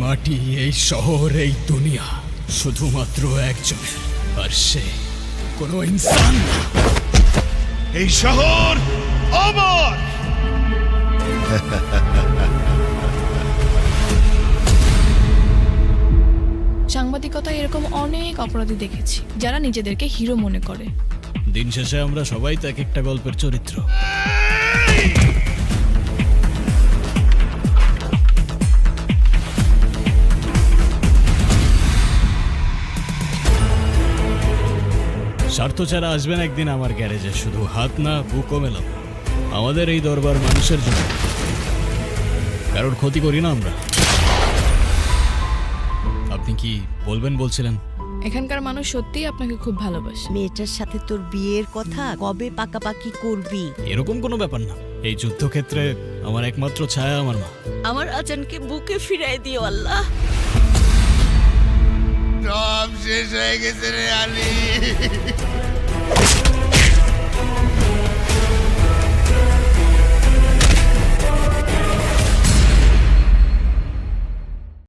মাটি, এই শহর, এই দুনিয়া শুধুমাত্র একজনের, আর সে কোনো ইনসান না। এই শহর আমার। সাংবাদিকতায় এরকম অনেক অপরাধী দেখেছি যারা নিজেদেরকে হিরো মনে করে। দিন শেষে আমরা সবাই তো এক একটা গল্পের চরিত্র। স্বার্থ ছাড়া আসবেন একদিন আমার গ্যারেজে, শুধু হাত না বুকও মেলাম। আমাদের এই দরবার মানুষের জন্য, কারোর ক্ষতি করি না আমরা। আপনি কি বলবেন বলছিলেন? এখানকার মানুষ সত্যিই আপনাকে খুব ভালোবাসে। মেয়েটার সাথে তোর বিয়ের কথা কবে পাকাপাকি করবি? এরকম কোনো ব্যাপার না। এই যুদ্ধক্ষেত্রে আমার একমাত্র ছায়া আমার মা। আমার আজানকে বুকে ফিরাই দিও আল্লাহ। সব শেষ হয়ে গেছে রে আলী।